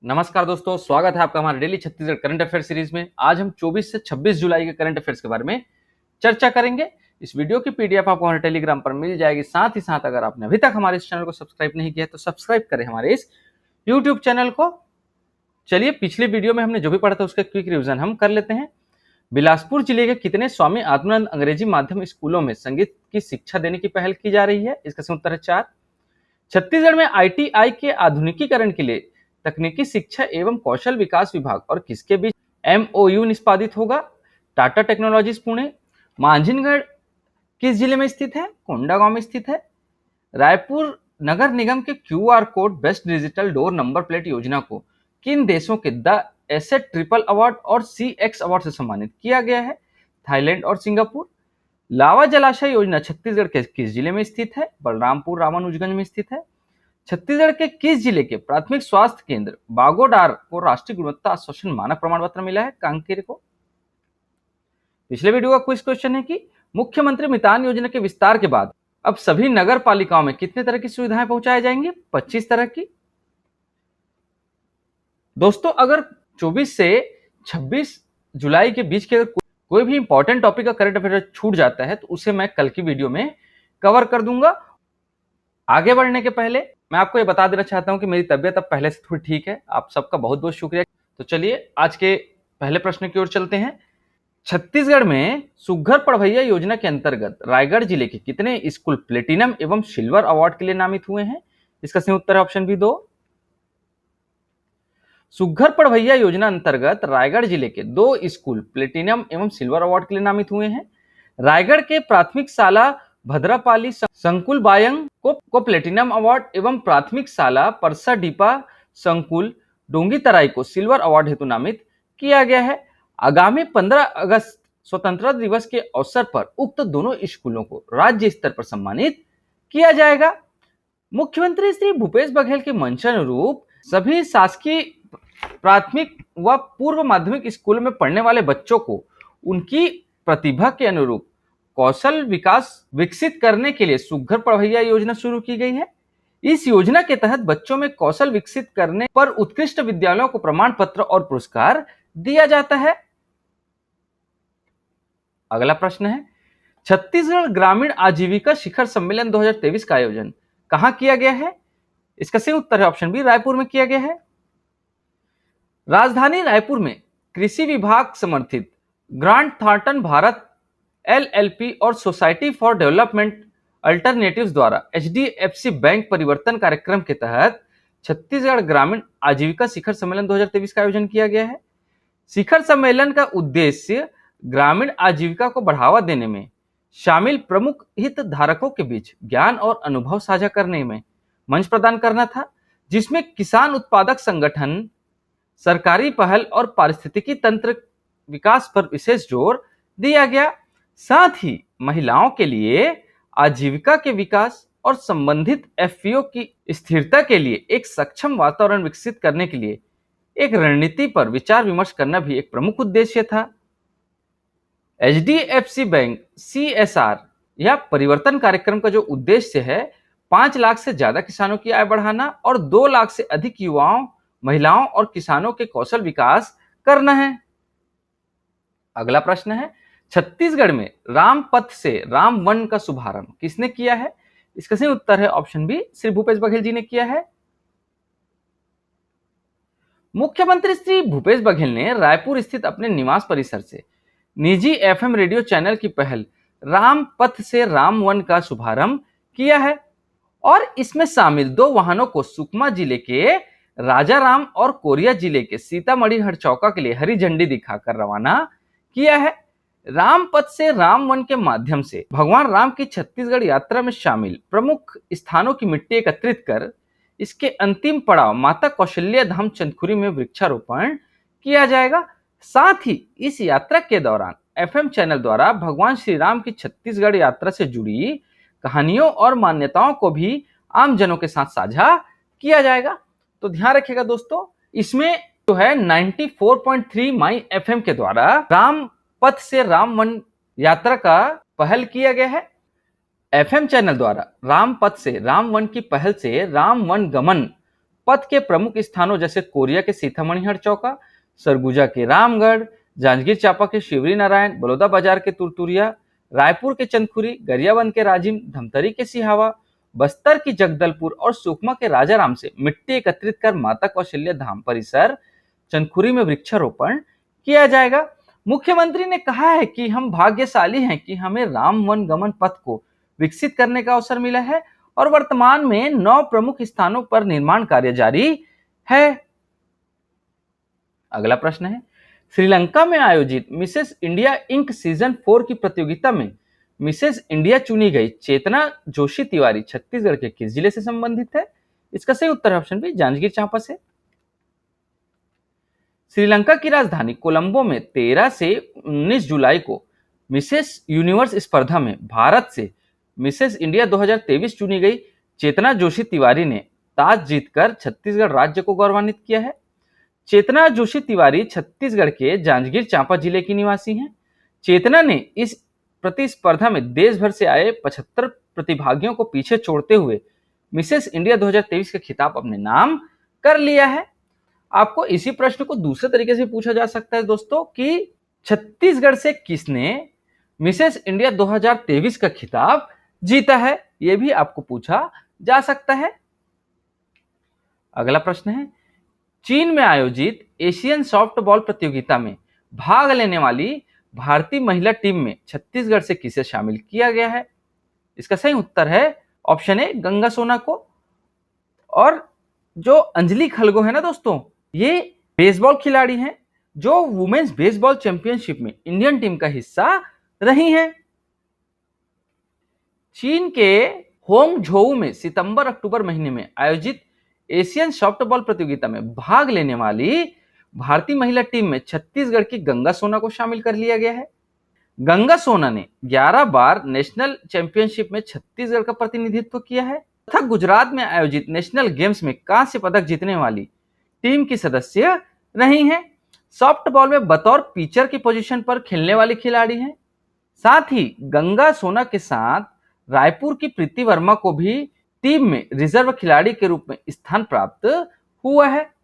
नमस्कार दोस्तों, स्वागत है आपका हमारे daily Chhattisgarh current affair series में। आज हम 24 से 26 जुलाई के करंट अफेयर्स के बारे में चर्चा करेंगे। इस वीडियो की पीडीएफ आपको हमारे टेलीग्राम पर मिल जाएगी। साथ ही साथ अगर आपने अभी तक हमारे इस चैनल को सब्सक्राइब नहीं किया तो सब्सक्राइब करें हमारे इस यूट्यूब चैनल को। चलिए, पिछले वीडियो में हमने जो भी पढ़ा था उसका क्विक रिविजन हम कर लेते हैं। बिलासपुर जिले के कितने स्वामी आत्मानंद अंग्रेजी माध्यम स्कूलों में संगीत की शिक्षा देने की पहल की जा रही है? इसका सही उत्तर है 4। छत्तीसगढ़ में आईटीआई के आधुनिकीकरण के लिए तकनीकी शिक्षा एवं कौशल विकास विभाग और किसके बीच एमओयू निष्पादित होगा? टाटा टेक्नोलॉजीज पुणे। मांझिनगढ़ किस जिले में स्थित है? कोंडागांव में स्थित है। रायपुर नगर निगम के QR code best digital door number plate योजना को किन देशों के द एसेट ट्रिपल अवार्ड और CX अवार्ड से सम्मानित किया गया है? थाईलैंड और सिंगापुर। लावा जलाशय योजना छत्तीसगढ़ के किस जिले में स्थित है? बलरामपुर रामानुजगंज में स्थित है। छत्तीसगढ़ के किस जिले के प्राथमिक स्वास्थ्य केंद्र बागोडार को राष्ट्रीय गुणवत्ता आश्वासन मानक प्रमाण पत्र मिला है? कांकेर को। पिछले वीडियो का क्विज क्वेश्चन है कि मुख्यमंत्री मितान योजना के विस्तार के बाद अब सभी नगर पालिकाओं में कितने तरह की सुविधाएं पहुंचाई जाएंगी? 25 तरह की। दोस्तों, अगर 24 से 26 जुलाई के बीच के अगर कोई भी इंपॉर्टेंट टॉपिक का करंट अफेयर छूट जाता है तो उसे मैं कल की वीडियो में कवर कर दूंगा। आगे बढ़ने के पहले मैं आपको ये बता देना चाहता हूं कि मेरी तबीयत अब पहले से थोड़ी ठीक है। आप सबका बहुत बहुत शुक्रिया। तो चलिए आज के पहले प्रश्न की ओर चलते हैं। छत्तीसगढ़ में सुघ्घर पढ़वैया योजना के अंतर्गत रायगढ़ जिले के कितने स्कूल प्लेटिनम एवं सिल्वर अवार्ड के लिए नामित हुए हैं? इसका सही उत्तर है ऑप्शन बी 2। सुघ्घर पढ़वैया योजना अंतर्गत रायगढ़ जिले के 2 स्कूल प्लेटिनम एवं सिल्वर अवार्ड के लिए नामित हुए हैं। रायगढ़ के प्राथमिक शाला भद्रापाली संकुल बायंग को प्लेटिनम अवार्ड एवं प्राथमिक शाला परसा डीपा संकुल डोंगी तराई को सिल्वर अवार्ड हेतु नामित किया गया है। आगामी 15 अगस्त स्वतंत्रता दिवस के अवसर पर उक्त दोनों स्कूलों को राज्य स्तर पर सम्मानित किया जाएगा। मुख्यमंत्री श्री भूपेश बघेल के मंशानुरूप सभी शासकीय प्राथमिक व पूर्व माध्यमिक स्कूलों में पढ़ने वाले बच्चों को उनकी प्रतिभा के अनुरूप कौशल विकास विकसित करने के लिए सुघ्घर पढ़वैया योजना शुरू की गई है। इस योजना के तहत बच्चों में कौशल विकसित करने पर उत्कृष्ट विद्यालयों को प्रमाण पत्र और पुरस्कार दिया जाता है। अगला प्रश्न है, छत्तीसगढ़ ग्रामीण आजीविका शिखर सम्मेलन 2023 का आयोजन कहां किया गया है? इसका सही उत्तर है ऑप्शन बी, रायपुर में किया गया है। राजधानी रायपुर में कृषि विभाग समर्थित ग्रांट थॉर्टन भारत LLP और सोसाइटी फॉर डेवलपमेंट अल्टरनेटिव्स द्वारा HDFC बैंक परिवर्तन कार्यक्रम के तहत छत्तीसगढ़ ग्रामीण आजीविका शिखर सम्मेलन 2023 का आयोजन किया गया है। शिखर सम्मेलन का उद्देश्य ग्रामीण आजीविका को बढ़ावा देने में शामिल प्रमुख हितधारकों के बीच ज्ञान और अनुभव साझा करने में मंच प्रदान करना था, जिसमें किसान उत्पादक संगठन, सरकारी पहल और पारिस्थितिकी तंत्र विकास पर विशेष जोर दिया गया। साथ ही महिलाओं के लिए आजीविका के विकास और संबंधित FPO की स्थिरता के लिए एक सक्षम वातावरण विकसित करने के लिए एक रणनीति पर विचार विमर्श करना भी एक प्रमुख उद्देश्य था। HDFC बैंक CSR या परिवर्तन कार्यक्रम का जो उद्देश्य है 5 लाख से ज्यादा किसानों की आय बढ़ाना और 2 लाख से अधिक युवाओं, महिलाओं और किसानों के कौशल विकास करना है। अगला प्रश्न है, छत्तीसगढ़ में राम पथ से राम वन का शुभारंभ किसने किया है? इसका सही उत्तर है ऑप्शन बी, श्री भूपेश बघेल जी ने किया है। मुख्यमंत्री श्री भूपेश बघेल ने रायपुर स्थित अपने निवास परिसर से निजी FM रेडियो चैनल की पहल राम पथ से राम वन का शुभारंभ किया है और इसमें शामिल 2 वाहनों को सुकमा जिले के राजाराम और कोरिया जिले के सीतामढ़ी हरचौका के लिए हरी झंडी दिखाकर रवाना किया है। राम पथ से राम वन के माध्यम से भगवान राम की छत्तीसगढ़ यात्रा में शामिल प्रमुख स्थानों की मिट्टी एकत्रित कर इसके अंतिम पड़ाव माता कौशल्या धाम चंदखुरी में वृक्षारोपण किया जाएगा। साथ ही इस यात्रा के दौरान FM चैनल द्वारा भगवान श्री राम की छत्तीसगढ़ यात्रा से जुड़ी कहानियों और मान्यताओं को भी आम जनों के साथ साझा किया जाएगा। तो ध्यान रखिएगा दोस्तों, इसमें जो है 94.3 माई FM के द्वारा राम पथ से राम वन यात्रा का पहल किया गया है। FM चैनल द्वारा राम पथ से राम वन की पहल से राम वन गमन पथ के प्रमुख स्थानों जैसे कोरिया के सीतामढ़ी चौका, सरगुजा के रामगढ़, जांजगीर चांपा के शिवरी नारायण, बलौदा बाजार के तुरतुरिया, रायपुर के चंदखुरी, गरियाबंद के राजिम, धमतरी के सिहावा, बस्तर की जगदलपुर और सुकमा के राजाराम से मिट्टी एकत्रित कर माता कौशल्या धाम परिसर चंदखुरी में वृक्षारोपण किया जाएगा। मुख्यमंत्री ने कहा है कि हम भाग्यशाली हैं कि हमें राम वन गमन पथ को विकसित करने का अवसर मिला है और वर्तमान में 9 प्रमुख स्थानों पर निर्माण कार्य जारी है। अगला प्रश्न है, श्रीलंका में आयोजित मिसेस इंडिया इंक सीजन 4 की प्रतियोगिता में मिसेस इंडिया चुनी गई चेतना जोशी तिवारी छत्तीसगढ़ के किस जिले से संबंधित है? इसका सही उत्तर है ऑप्शन बी, जांजगीर चांपा से। श्रीलंका की राजधानी कोलंबो में 13 से 19 जुलाई को मिसेस यूनिवर्स स्पर्धा में भारत से मिसेस इंडिया 2023 चुनी गई चेतना जोशी तिवारी ने ताज जीतकर छत्तीसगढ़ राज्य को गौरवान्वित किया है। चेतना जोशी तिवारी छत्तीसगढ़ के जांजगीर चांपा जिले की निवासी हैं। चेतना ने इस प्रतिस्पर्धा में देश भर से आए 75 प्रतिभागियों को पीछे छोड़ते हुए मिसेस इंडिया 2023 का खिताब अपने नाम कर लिया है। आपको इसी प्रश्न को दूसरे तरीके से पूछा जा सकता है दोस्तों कि छत्तीसगढ़ से किसने मिसेस इंडिया 2023 का खिताब जीता है, यह भी आपको पूछा जा सकता है। अगला प्रश्न है, चीन में आयोजित एशियन सॉफ्टबॉल प्रतियोगिता में भाग लेने वाली भारतीय महिला टीम में छत्तीसगढ़ से किसे शामिल किया गया है? इसका सही उत्तर है ऑप्शन ए, गंगा सोना को। और जो अंजलि खलगो है ना दोस्तों, ये बेसबॉल खिलाड़ी हैं जो वुमेन्स बेसबॉल चैंपियनशिप में इंडियन टीम का हिस्सा रही हैं। चीन के होंगझोउ में सितंबर-अक्टूबर महीने में आयोजित एशियन सॉफ्टबॉल प्रतियोगिता में भाग लेने वाली भारतीय महिला टीम में छत्तीसगढ़ की गंगा सोना को शामिल कर लिया गया है। गंगा सोना ने 11 बार नेशनल चैंपियनशिप में छत्तीसगढ़ का प्रतिनिधित्व किया है तथा गुजरात में आयोजित नेशनल गेम्स में कांस्य पदक जीतने वाली टीम की सदस्य रही हैं। सॉफ्टबॉल में बतौर पिचर की पोजीशन पर खेलने वाली खिलाड़ी हैं। साथ ही गंगा सोना के साथ रायपुर की प्रीति वर्मा को भी टीम में रिजर्व खिलाड़ी के रूप में स्थान प्राप्त हुआ है।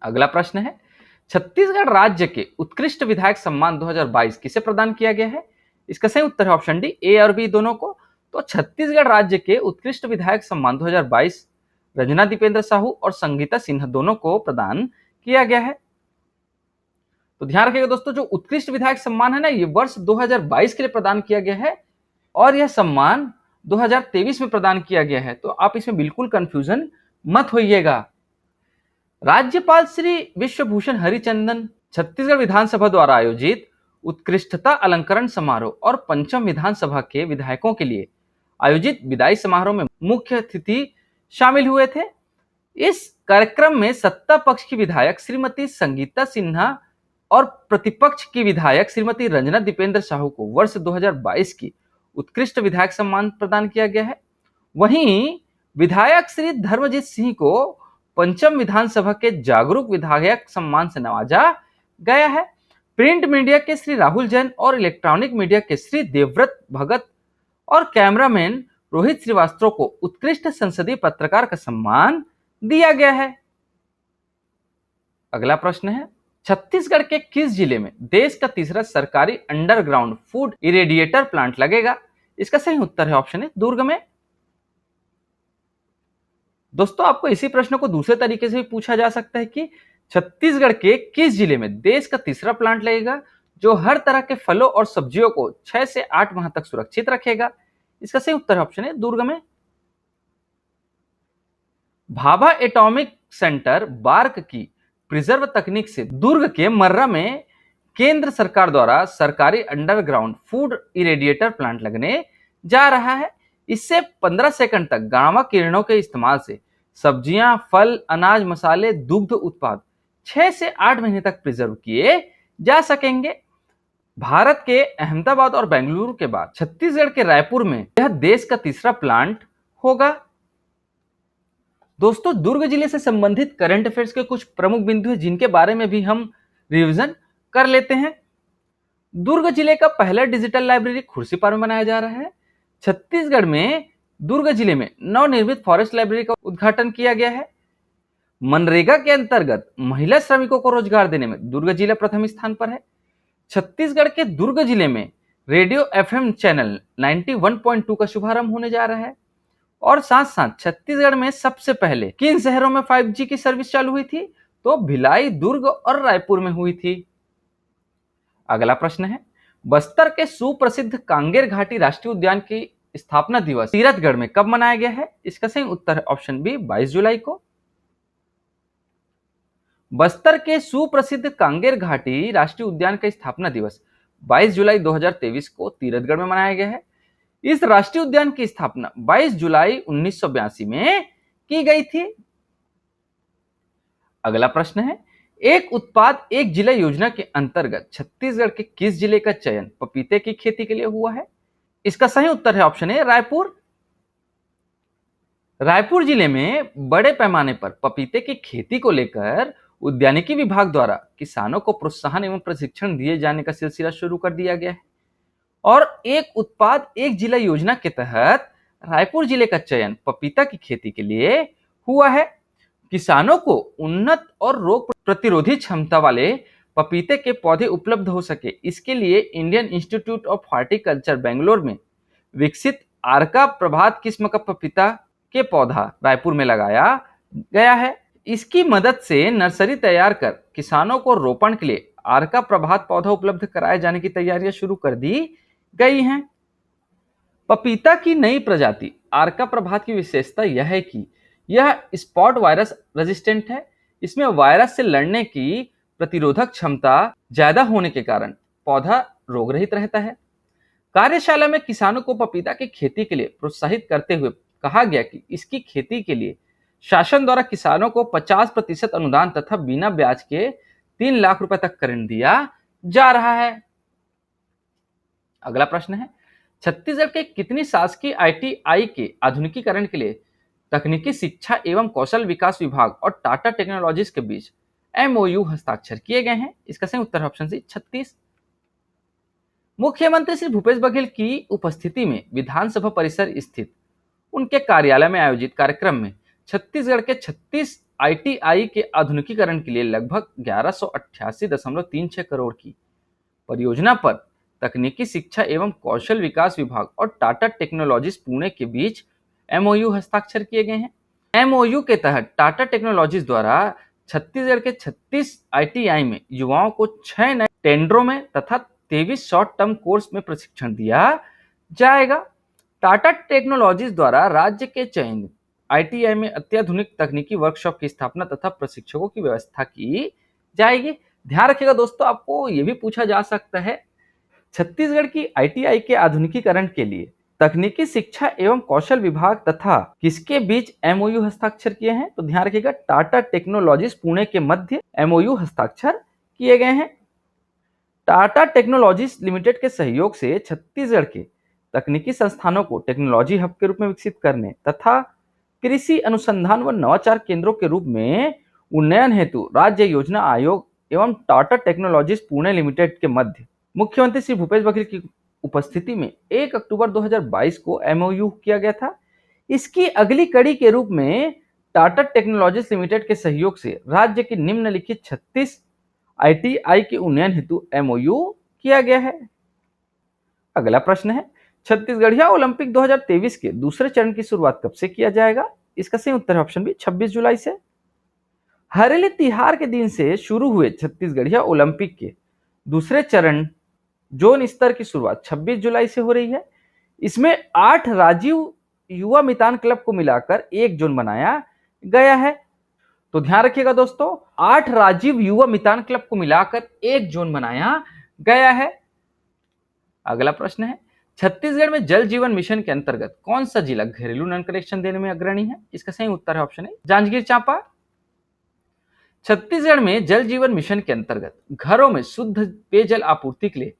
अगला प्रश्न है, छत्तीसगढ़ राज्य के उत्कृष्ट विधायक सम्मान 2022 किसे प्रदान किया गया है? इसका सही उत्तर है ऑप्शन डी, ए और बी दोनों को। तो छत्तीसगढ़ राज्य के उत्कृष्ट विधायक सम्मान 2022 रंजना दीपेंद्र साहू और संगीता सिन्हा दोनों को प्रदान किया गया है। तो ध्यान रखिएगा दोस्तों, जो उत्कृष्ट विधायक सम्मान है ना, ये वर्ष 2022 के लिए प्रदान किया गया है और यह सम्मान 2023 में प्रदान किया गया है। तो आप इसमें बिल्कुल कंफ्यूजन मत होइएगा। राज्यपाल श्री विश्वभूषण हरिचंदन छत्तीसगढ़ विधानसभा द्वारा आयोजित उत्कृष्टता अलंकरण समारोह और पंचम विधानसभा के विधायकों के लिए आयोजित विदाई समारोह में मुख्य अतिथि शामिल हुए थे। इस कार्यक्रम में सत्ता पक्ष की विधायक श्रीमती संगीता सिन्हा और प्रतिपक्ष की विधायक श्रीमती रंजना दीपेंद्र साहू को वर्ष 2022 की उत्कृष्ट विधायक सम्मान प्रदान किया गया है। वहीं विधायक श्री धर्मजीत सिंह को पंचम विधानसभा के जागरूक विधायक सम्मान से नवाजा गया है। प्रिंट मीडिया के श्री राहुल जैन और इलेक्ट्रॉनिक मीडिया के श्री देवव्रत भगत और कैमरामैन रोहित श्रीवास्तव को उत्कृष्ट संसदीय पत्रकार का सम्मान दिया गया है। अगला प्रश्न है, छत्तीसगढ़ के किस जिले में देश का तीसरा सरकारी अंडरग्राउंड फूड इरेडिएटर प्लांट लगेगा? इसका सही उत्तर है ऑप्शन ए, दुर्ग में। दोस्तों, आपको इसी प्रश्न को दूसरे तरीके से भी पूछा जा सकता है कि छत्तीसगढ़ के किस जिले में देश का तीसरा प्लांट लगेगा जो हर तरह के फलों और सब्जियों को 6 से 8 माह तक सुरक्षित रखेगा? इसका सही उत्तर है ऑप्शन ए, दुर्ग में। भाभा एटॉमिक सेंटर बार्क की प्रिजर्व तकनीक से दुर्ग के मर्रा में केंद्र सरकार द्वारा सरकारी अंडरग्राउंड फूड इरेडिएटर प्लांट लगने जा रहा है। इससे 15 सेकंड तक गामा किरणों के इस्तेमाल से सब्जियां, फल, अनाज, मसाले, दुग्ध उत्पाद 6 से 8 महीने तक प्रिजर्व किए जा सकेंगे। भारत के अहमदाबाद और बेंगलुरु के बाद छत्तीसगढ़ के रायपुर में यह देश का तीसरा प्लांट होगा। दोस्तों, दुर्ग जिले से संबंधित करंट अफेयर्स के कुछ प्रमुख बिंदु हैं जिनके बारे में भी हम रिवीजन कर लेते हैं। दुर्ग जिले का पहला डिजिटल लाइब्रेरी खुर्सीपार में बनाया जा रहा है। छत्तीसगढ़ में दुर्ग जिले में नवनिर्मित फॉरेस्ट लाइब्रेरी का उद्घाटन किया गया है। मनरेगा के अंतर्गत महिला श्रमिकों को रोजगार देने में दुर्ग जिला प्रथम स्थान पर है। छत्तीसगढ़ के दुर्ग जिले में रेडियो एफएम चैनल 91.2 का शुभारंभ होने जा रहा है। और साथ साथ छत्तीसगढ़ में सबसे पहले किन शहरों में 5G की सर्विस चालू हुई थी? तो भिलाई, दुर्ग और रायपुर में हुई थी। अगला प्रश्न है, बस्तर के सुप्रसिद्ध कांगेर घाटी राष्ट्रीय उद्यान की स्थापना दिवस तीरथगढ़ में कब मनाया गया है? इसका सही उत्तर है ऑप्शन बी 22 जुलाई को। बस्तर के सुप्रसिद्ध कांगेर घाटी राष्ट्रीय उद्यान का स्थापना दिवस 22 जुलाई 2023 को तीरथगढ़ में मनाया गया है। इस राष्ट्रीय उद्यान की स्थापना 22 जुलाई 1982 में की गई थी। अगला प्रश्न है, एक उत्पाद एक जिला योजना के अंतर्गत छत्तीसगढ़ के किस जिले का चयन पपीते की खेती के लिए हुआ है? इसका सही उत्तर है ऑप्शन ए रायपुर। रायपुर जिले में बड़े पैमाने पर पपीते की खेती को लेकर उद्यानिकी विभाग द्वारा किसानों को प्रोत्साहन एवं प्रशिक्षण दिए जाने का सिलसिला शुरू कर दिया गया है। और एक उत्पाद एक जिला योजना के तहत रायपुर जिले का चयन पपीता की खेती के लिए हुआ है। किसानों को उन्नत और रोग प्रतिरोधी क्षमता वाले पपीते के पौधे उपलब्ध हो सके, इसके लिए Indian institute of horticulture Bangalore में विकसित आर्का प्रभात किस्म का पपीता के पौधा रायपुर में लगाया गया है। इसकी मदद से नर्सरी तैयार कर किसानों को रोपण के लिए आर्का प्रभात पौधा उपलब्ध कराए जाने की तैयारियां शुरू कर दी गई हैं। पपीता की नई प्रजाति आर्का प्रभात की विशेषता यह है कि यह स्पॉट वायरस रेजिस्टेंट है। इसमें वायरस से लड़ने की प्रतिरोधक क्षमता ज्यादा होने के कारण पौधा रोग रहित रहता है। कार्यशाला में किसानों को पपीता की खेती के लिए प्रोत्साहित करते हुए कहा गया कि इसकी खेती के लिए शासन द्वारा किसानों को 50% अनुदान तथा बिना ब्याज के 3 लाख रुपए तक ऋण दिया जा रहा है। अगला प्रश्न है, छत्तीसगढ़ के कितनी शासकीय ITI के आधुनिकीकरण के लिए तकनीकी शिक्षा एवं कौशल विकास विभाग और टाटा टेक्नोलॉजीज के बीच MOU हस्ताक्षर किए गए हैं? इसका सही उत्तर ऑप्शन सी 36। मुख्यमंत्री श्री भूपेश बघेल की उपस्थिति में विधानसभा परिसर स्थित उनके कार्यालय में आयोजित कार्यक्रम में छत्तीसगढ़ के 36 ITI के आधुनिकीकरण के लिए लगभग 1188.36 करोड़ की परियोजना पर तकनीकी शिक्षा एवं कौशल विकास विभाग और टाटा टेक्नोलॉजीज पुणे के बीच MOU हस्ताक्षर किए गए हैं। MOU के तहत टाटा टेक्नोलॉजीज द्वारा छत्तीसगढ़ के 36 ITI में युवाओं को 6 नए टेंडरों में तथा 23 शॉर्ट टर्म कोर्स में प्रशिक्षण दिया जाएगा। टाटा टेक्नोलॉजीज द्वारा राज्य के चयनित ITI में अत्याधुनिक तकनीकी वर्कशॉप की स्थापना तथा प्रशिक्षकों की व्यवस्था की जाएगी। ध्यान रखिएगा दोस्तों, आपको यह भी पूछा जा सकता है छत्तीसगढ़ की ITI के आधुनिकीकरण के लिए तकनीकी शिक्षा एवं कौशल विभाग तथा किसके बीच MOU हस्ताक्षर किए हैं? तो ध्यान रखिएगा, टाटा टेक्नोलॉजीज पुणे के मध्य MOU हस्ताक्षर किए गए हैं। टाटा टेक्नोलॉजीज लिमिटेड के सहयोग से छत्तीसगढ़ के तकनीकी संस्थानों को टेक्नोलॉजी हब के रूप में विकसित करने तथा कृषि अनुसंधान व नवाचार केंद्रों के रूप में उन्नयन हेतु राज्य योजना आयोग एवं टाटा टेक्नोलॉजीज पुणे लिमिटेड के मध्य मुख्यमंत्री श्री भूपेश बघेल की उपस्थिति में 1 अक्टूबर 2022 को MOU किया गया था। इसकी अगली कड़ी के रूप में टाटा टेक्नोलॉजीज लिमिटेड के सहयोग से राज्य की निम्नलिखित 36 ITI के उन्नयन हेतु MOU किया गया है। अगला प्रश्न है, छत्तीसगढ़िया ओलंपिक 2023 के दूसरे चरण की शुरुआत कब से किया जाएगा? इसका सही उत्तर है ऑप्शन बी 26 जुलाई से। हरेली तिहार के दिन से शुरू हुए छत्तीसगढ़िया ओलंपिक के दूसरे चरण जोन स्तर की शुरुआत 26 जुलाई से हो रही है। इसमें 8 राजीव युवा मितान क्लब को मिलाकर एक जोन बनाया गया है। तो ध्यान रखिएगा दोस्तों, 8 राजीव युवा मितान क्लब को मिलाकर एक जोन बनाया गया है। अगला प्रश्न है, छत्तीसगढ़ में जल जीवन मिशन के अंतर्गत कौन सा जिला घरेलू नल कनेक्शन देने में अग्रणी है? इसका सही उत्तर है ऑप्शन ए जांजगीर चांपा। छत्तीसगढ़ में जल जीवन मिशन के अंतर्गत घरों में शुद्ध पेयजल आपूर्ति के लिए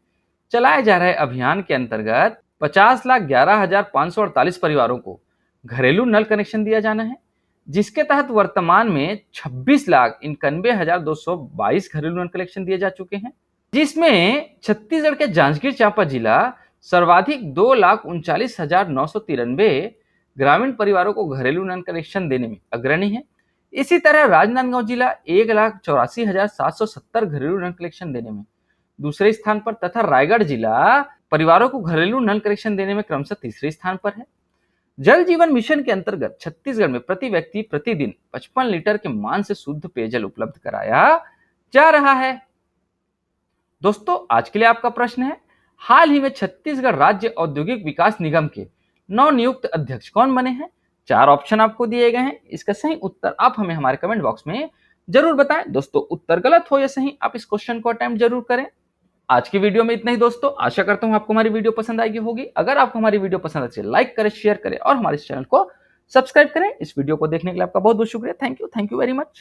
चलाए जा रहे अभियान के अंतर्गत 50,11,548 परिवारों को घरेलू नल कनेक्शन दिया जाना है, जिसके तहत वर्तमान में 26,91,222 घरेलू नल कनेक्शन दिए जा चुके हैं, जिसमें छत्तीसगढ़ के जांजगीर चांपा जिला सर्वाधिक 2,39,993 ग्रामीण परिवारों को घरेलू नल कनेक्शन देने में अग्रणी है। इसी तरह राजनांदगांव जिला 1,84,770 घरेलू नल कनेक्शन देने में दूसरे स्थान पर तथा रायगढ़ जिला परिवारों को घरेलू नल कनेक्शन देने में क्रमशः तीसरे स्थान पर है। जल जीवन मिशन के अंतर्गत छत्तीसगढ़ में प्रति व्यक्ति प्रतिदिन 55 लीटर के मान से शुद्ध पेयजल उपलब्ध कराया जा रहा है। दोस्तों, आज के लिए आपका प्रश्न है, हाल ही में छत्तीसगढ़ राज्य औद्योगिक विकास निगम के नवनियुक्त अध्यक्ष कौन बने हैं? 4 ऑप्शन आपको दिए गए हैं। इसका सही उत्तर आप हमें हमारे कमेंट बॉक्स में जरूर बताएं। दोस्तों, उत्तर गलत हो या सही, आप इस क्वेश्चन को अटेम्प्ट जरूर करें। आज की वीडियो में इतना ही दोस्तों। आशा करता हूं आपको हमारी वीडियो पसंद आई होगी। अगर आपको हमारी वीडियो पसंद आती है, लाइक करें, शेयर करें और हमारे इस चैनल को सब्सक्राइब करें। इस वीडियो को देखने के लिए आपका बहुत बहुत शुक्रिया। Thank you very much.